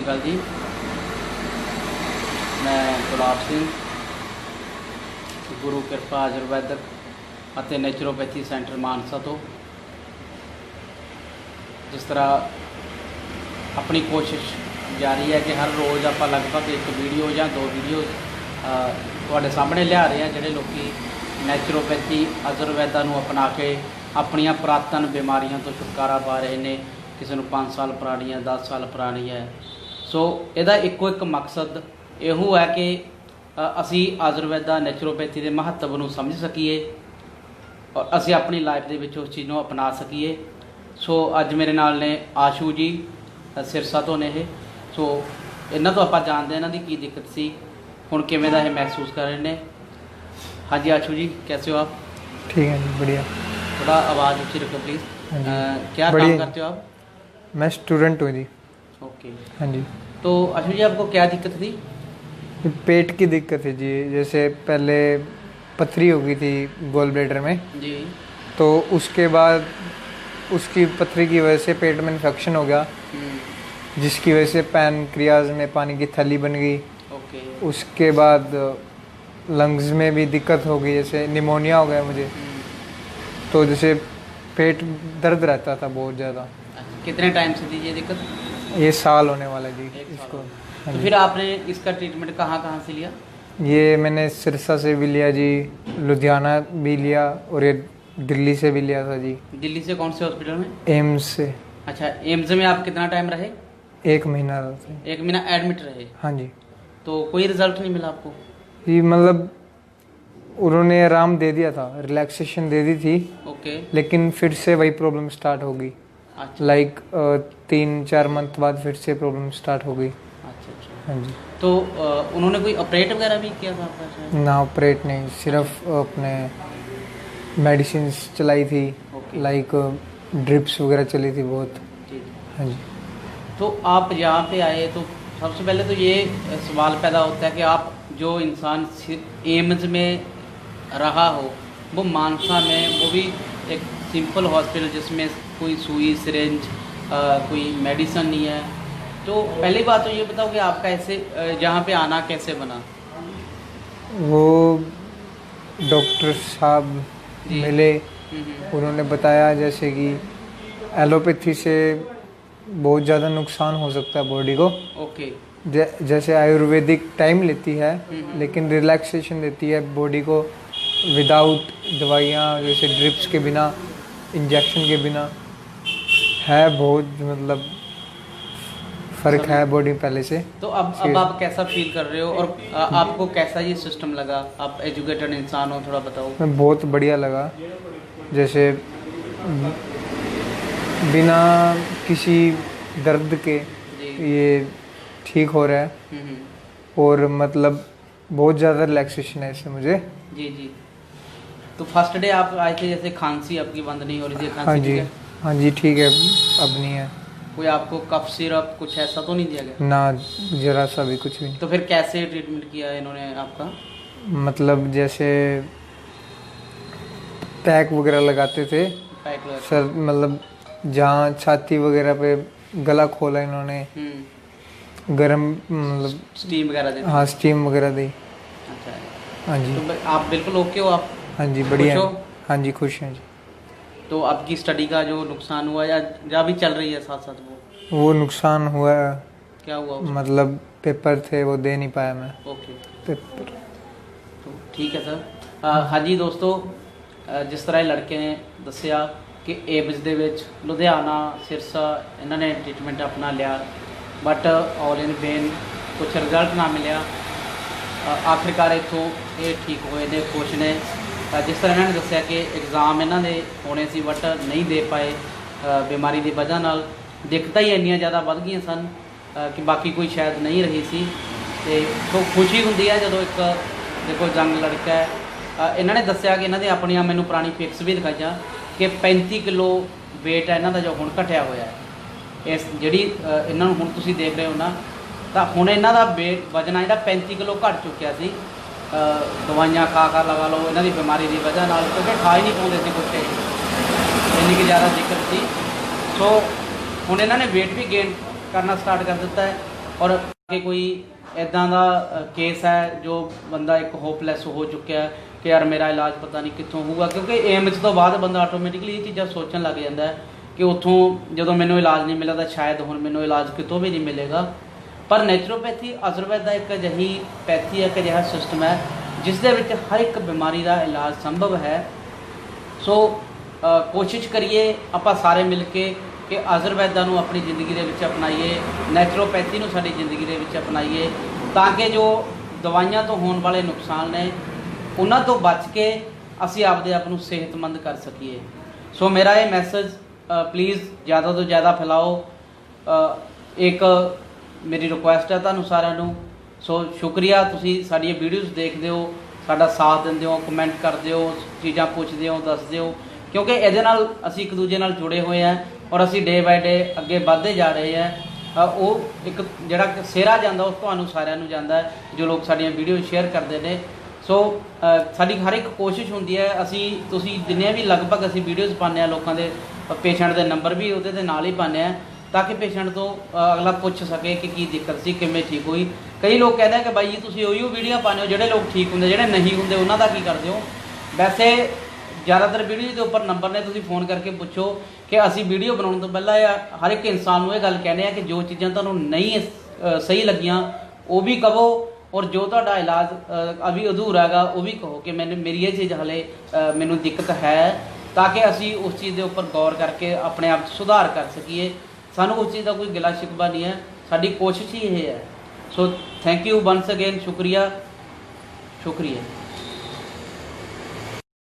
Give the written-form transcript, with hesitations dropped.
अकाल जी। मैं गुलाब सिंह गुरु कृपा आयुर्वैदिक ਅਤੇ ਨੈਚੁਰੋਪੈਥੀ ਸੈਂਟਰ ਮਾਨਸਾ ਤੋਂ जिस तरह अपनी कोशिश जारी है कि हर रोज़ आप लगभग एक वीडियो या दो वीडियो ਤੁਹਾਡੇ सामने लिया रहे हैं ਜਿਹੜੇ ਲੋਕੀ ਨੈਚੁਰੋਪੈਥੀ ਆਯੁਰਵੈਦਾ ਨੂੰ अपना के अपनियां पुरातन बीमारियों तो छुटकारा पा रहे हैं। किसी ਨੂੰ 5 साल पुरानी है 10 साल पुरानी है। सो ਇਹਦਾ ਇੱਕੋ ਇੱਕ मकसद ਇਹੋ है कि ਅਸੀਂ ਆਯੁਰਵੈਦਾ ਨੈਚੁਰੋਪੈਥੀ ਦੇ महत्व ਨੂੰ समझ ਸਕੀਏ और ਅਸੀਂ अपनी लाइफ ਦੇ ਵਿੱਚ ਉਸ ਚੀਜ਼ ਨੂੰ अपना ਸਕੀਏ। सो अज मेरे नाल ने आशू जी सिरसा तो ने ये। सो इन्हों तो आप जानते हैं इन्हों की दिक्कत सी हुण किवें दा महसूस कर रहे हैं। हाँ जी आशू जी कैसे हो आप? ठीक है जी बढ़िया। थोड़ा आवाज़ ऊँची रखो प्लीज़। क्या काम करते हो आप? मैं स्टूडेंट हूँ जी। ओके हाँ जी। तो आशू जी आपको क्या दिक्कत थी? पेट की दिक्कत है जी। जैसे पहले पथरी हो गई थी गोल ब्लैडर में जी, तो उसके बाद उसकी पथरी की वजह से पेट में इन्फेक्शन हो गया जिसकी वजह से पैनक्रियाज में पानी की थैली बन गई। ओके। उसके बाद लंग्स में भी दिक्कत हो गई, जैसे निमोनिया हो गया मुझे। तो जैसे पेट दर्द रहता था बहुत ज़्यादा। कितने टाइम से थी ये दिक्कत? ये साल होने वाला जी इसको। हाँ तो जी। फिर आपने इसका ट्रीटमेंट कहाँ कहाँ से लिया? ये मैंने सिरसा से भी लिया जी, लुधियाना भी लिया और ये दिल्ली से भी लिया था जी। दिल्ली से कौन से हॉस्पिटल में? एम्स से। अच्छा, एम्स में आप कितना टाइम रहे? 1 महीना रहा था। 1 महीना एडमिट रहे? हाँ जी। तो कोई रिजल्ट नहीं मिला आपको? ये मतलब उन्होंने आराम दे दिया था, रिलैक्सेशन दे दी थी। ओके। लेकिन फिर से वही प्रॉब्लम स्टार्ट हो गई। अच्छा। लाइक 3-4 मंथ बाद फिर से प्रॉब्लम स्टार्ट हो गई। अच्छा अच्छा। हाँ जी। तो उन्होंने कोई ऑपरेट वगैरह भी किया था आपका शायद? ना ऑपरेट नहीं, सिर्फ अपने मेडिसिन चलाई थी। ओके। लाइक ड्रिप्स वगैरह चली थी बहुत। जी। हाँ जी। तो आप यहाँ पे आए तो सबसे पहले तो ये सवाल पैदा होता है कि आप जो इंसान एम्स में रहा हो वो मानसा में, वो भी एक सिंपल हॉस्पिटल जिसमें कोई सुई सिरिंज कोई मेडिसिन नहीं है। तो पहली बात तो ये बताओ कि आपका ऐसे यहाँ पे आना कैसे बना? वो डॉक्टर साहब मिले, उन्होंने बताया जैसे कि एलोपैथी से बहुत ज़्यादा नुकसान हो सकता है बॉडी को। ओके। जैसे आयुर्वेदिक टाइम लेती है लेकिन रिलैक्सेशन देती है बॉडी को विदाउट दवाइयाँ, जैसे ड्रिप्स के बिना, इंजेक्शन के बिना। है बहुत मतलब फ़र्क है बॉडी पहले से। तो अब आप कैसा फील कर रहे हो और आपको कैसा ये सिस्टम लगा? आप एजुकेटेड इंसान हो, थोड़ा बताओ। मैं बहुत बढ़िया लगा, जैसे बिना किसी दर्द के ये ठीक हो रहा है और मतलब बहुत ज़्यादा रिलैक्सेशन है इससे मुझे। जी जी। तो फर्स्ट डे आप आए थे, जैसे खांसी आपकी बंद नहीं हो रही थी? खांसी हाँ जी। ठीक है? हाँ जी ठीक है, अब नहीं है। कोई आपको कफ सिरप कुछ ऐसा तो नहीं दिया गया? ना जरा सा भी कुछ भी। तो फिर कैसे ट्रीटमेंट किया इन्होंने आपका? मतलब जैसे पैक वगैरह लगाते थे पैक लगा? सर, मतलब जहाँ छाती वगैरह पे गला खोला इन्होंने, गरम मतलब स्टीम वगैरह देते? हाँ स्टीम वगैरह दी। अच्छा। हाँ जी। तो आप बिल्कुल ओके हो आप? हाँ जी बढ़िया खुश है। हो? हाँ जी खुश हैं जी। तो आपकी स्टडी का जो नुकसान हुआ या भी चल रही है साथ साथ वो नुकसान हुआ। क्या हुआ उसमें? मतलब पेपर थे वो दे नहीं पाया मैं ओके। पेपर। तो ठीक है सर। हाँ जी दोस्तों, जिस तरह लड़के ने दसिया कि एम्स ਦੇ ਵਿੱਚ ਲੁਧਿਆਣਾ ਸਿਰਸਾ ਇਹਨਾਂ ਨੇ ट्रीटमेंट अपना लिया बट ऑल इन वेन, कुछ रिजल्ट ना मिलिया। आखिरकार इतों ये ठीक हुए ने, खुश ने। जिस तरह इन्होंने दसिया कि एग्जाम इन्होंने होने सी बट नहीं दे पाए बीमारी की वजह नाल। दिक्कतां ही इन्नियां ज़्यादा वध गई सन कि बाकी कोई शायद नहीं रही सी। तो खुशी होंदी है जो एक देखो जंग लड़का है। इन्होंने दसिया कि इन्होंने अपनियां मैनूं पुरानी पिक्स भी दिखाईयां कि 35 किलो वेट है इन्हों का जो हुण घटिया होया है। इस जिहड़ी इन्हों हुण तुसीं देख रहे हो ना, तो हुण इन्हों का वेट वजन है जिहड़ा 35 किलो घट चुकिया सी। दवाइयां खा लगा लो इन्हों की बीमारी की वजह नाल, क्योंकि खा ही नहीं पाते थे कुछ, इन्नी की ज़्यादा दिक्कत सी। सो हुण इन्होंने वेट भी गेन करना स्टार्ट कर दिता है ਔਰ ਕਿ ਕੋਈ ਇੱਦਾਂ ਦਾ ਕੇਸ ਹੈ ਜੋ ਬੰਦਾ ਇੱਕ ਹੋਪਲੈਸ ਹੋ ਚੁੱਕਿਆ ਕਿ ਯਾਰ ਮੇਰਾ ਇਲਾਜ ਪਤਾ ਨਹੀਂ ਕਿੱਥੋਂ ਹੋਊਗਾ, ਕਿਉਂਕਿ ਏਮਜ਼ ਤੋਂ ਬਾਅਦ ਬੰਦਾ ਆਟੋਮੈਟਿਕਲੀ ਇਹ ਚੀਜ਼ਾਂ ਸੋਚਣ ਲੱਗ ਜਾਂਦਾ ਹੈ ਕਿ ਉੱਥੋਂ ਜਦੋਂ ਮੈਨੂੰ ਇਲਾਜ ਨਹੀਂ ਮਿਲਿਆ ਤਾਂ ਸ਼ਾਇਦ ਹੁਣ ਮੈਨੂੰ ਇਲਾਜ ਕਿਤੋਂ ਵੀ ਨਹੀਂ ਮਿਲੇਗਾ। ਪਰ ਨੈਚੁਰੋਪੈਥੀ ਆਯੁਰਵੈਦ ਦਾ ਇੱਕ ਅਜਿਹੀ ਪੈਥੀ ਹੈ, ਇੱਕ ਅਜਿਹਾ ਸਿਸਟਮ ਹੈ ਜਿਸ ਦੇ ਵਿੱਚ ਹਰ ਇੱਕ ਬਿਮਾਰੀ ਦਾ ਇਲਾਜ ਸੰਭਵ ਹੈ। ਸੋ ਕੋਸ਼ਿਸ਼ ਕਰੀਏ ਆਪਾਂ ਸਾਰੇ ਮਿਲ ਕੇ ਕਿ ਆਯੁਰਵੈਦਾਂ ਨੂੰ ਆਪਣੀ ਜ਼ਿੰਦਗੀ ਦੇ ਵਿੱਚ ਅਪਣਾਈਏ, ਨੈਚੁਰੋਪੈਥੀ ਨੂੰ ਸਾਡੀ ਜ਼ਿੰਦਗੀ ਦੇ ਵਿੱਚ ਅਪਣਾਈਏ, ਤਾਂ ਕਿ ਜੋ ਦਵਾਈਆਂ ਤੋਂ ਹੋਣ ਵਾਲੇ ਨੁਕਸਾਨ ਨੇ ਉਹਨਾਂ ਤੋਂ ਬਚ ਕੇ ਅਸੀਂ ਆਪਦੇ ਆਪ ਨੂੰ ਸਿਹਤਮੰਦ ਕਰ ਸਕੀਏ। ਸੋ ਮੇਰਾ ਇਹ ਮੈਸੇਜ ਪਲੀਜ਼ ਜ਼ਿਆਦਾ ਤੋਂ ਜ਼ਿਆਦਾ ਫੈਲਾਓ, ਇੱਕ ਮੇਰੀ ਰਿਕੁਐਸਟ ਹੈ ਤੁਹਾਨੂੰ ਸਾਰਿਆਂ ਨੂੰ। ਸੋ ਸ਼ੁਕਰੀਆ, ਤੁਸੀਂ ਸਾਡੀਆਂ ਵੀਡੀਓਜ਼ ਦੇਖਦੇ ਹੋ, ਸਾਡਾ ਸਾਥ ਦਿੰਦੇ ਹੋ, ਕਮੈਂਟ ਕਰਦੇ ਹੋ, ਚੀਜ਼ਾਂ ਪੁੱਛਦੇ ਹੋ, ਦੱਸਦੇ ਹੋ, ਕਿਉਂਕਿ ਇਹਦੇ ਨਾਲ ਅਸੀਂ ਇੱਕ ਦੂਜੇ ਨਾਲ ਜੁੜੇ ਹੋਏ ਹਾਂ ਔਰ ਅਸੀਂ ਡੇ ਬਾਏ ਡੇ ਅੱਗੇ ਵੱਧਦੇ ਜਾ ਰਹੇ ਹਾਂ। ਉਹ ਇੱਕ ਜਿਹੜਾ ਸਿਹਰਾ ਜਾਂਦਾ ਉਹ ਤੁਹਾਨੂੰ ਸਾਰਿਆਂ ਨੂੰ ਜਾਂਦਾ ਜੋ ਲੋਕ ਸਾਡੀਆਂ ਵੀਡੀਓ ਸ਼ੇਅਰ ਕਰਦੇ ਨੇ। ਸੋ ਸਾਡੀ ਹਰ ਇੱਕ ਕੋਸ਼ਿਸ਼ ਹੁੰਦੀ ਹੈ, ਤੁਸੀਂ ਜਿੰਨੇ ਵੀ ਲਗਭਗ ਅਸੀਂ ਵੀਡੀਓਜ਼ ਪਾਉਂਦੇ ਹਾਂ ਲੋਕਾਂ ਦੇ ਪੇਸ਼ੈਂਟ ਦੇ ਨੰਬਰ ਵੀ ਉਹਦੇ ਦੇ ਨਾਲ ਹੀ ਪਾਉਂਦੇ ਹਾਂ ਤਾਂ ਕਿ ਪੇਸ਼ੈਂਟ ਤੋਂ ਅਗਲਾ ਪੁੱਛ ਸਕੇ ਕਿ ਕੀ ਦਿੱਕਤ ਸੀ, ਕਿਵੇਂ ਠੀਕ ਹੋਈ। ਕਈ ਲੋਕ ਕਹਿੰਦੇ ਕਿ ਬਾਈ ਜੀ ਤੁਸੀਂ ਉਹੀ ਵੀਡੀਓ ਪਾਉਂਦੇ ਹੋ ਜਿਹੜੇ ਲੋਕ ਠੀਕ ਹੁੰਦੇ, ਜਿਹੜੇ ਨਹੀਂ ਹੁੰਦੇ ਉਹਨਾਂ ਦਾ ਕੀ ਕਰਦੇ ਹੋ। ਵੈਸੇ ਜ਼ਿਆਦਾਤਰ ਵੀਡੀਓ ਦੇ ਉੱਪਰ ਨੰਬਰ ਨੇ, ਤੁਸੀਂ ਫੋਨ ਕਰਕੇ ਪੁੱਛੋ ਕਿ ਅਸੀਂ ਵੀਡੀਓ ਬਣਾਉਣ ਤੋਂ ਪਹਿਲਾਂ ਹਰ ਇੱਕ ਇਨਸਾਨ ਨੂੰ ਇਹ ਗੱਲ ਕਹਿੰਦੇ ਆ ਕਿ ਜੋ ਚੀਜ਼ਾਂ ਤੁਹਾਨੂੰ ਨਹੀਂ ਸਹੀ ਲੱਗੀਆਂ ਉਹ ਵੀ ਕਹੋ, ਔਰ ਜੋ ਤੁਹਾਡਾ ਇਲਾਜ ਅਭੀ ਅਧੂਰਾ ਹੈਗਾ ਉਹ ਵੀ ਕਹੋ ਕਿ ਮੇਰੀ ਇਹ ਚੀਜ਼ ਹਲੇ ਮੈਨੂੰ ਦਿੱਕਤ ਹੈ, ਤਾਂ ਕਿ ਅਸੀਂ ਉਸ ਚੀਜ਼ ਦੇ ਉੱਪਰ ਗੌਰ ਕਰਕੇ ਆਪਣੇ ਆਪ 'ਚ ਸੁਧਾਰ ਕਰ ਸਕੀਏ। ਸਾਨੂੰ ਉਸ ਚੀਜ਼ ਦਾ ਕੋਈ ਗਿਲਾ ਸ਼ਿਕਵਾ ਨਹੀਂ ਹੈ, ਸਾਡੀ ਕੋਸ਼ਿਸ਼ ਹੀ ਇਹ ਹੈ। So thank you ones again, ਸ਼ੁਕਰੀਆ।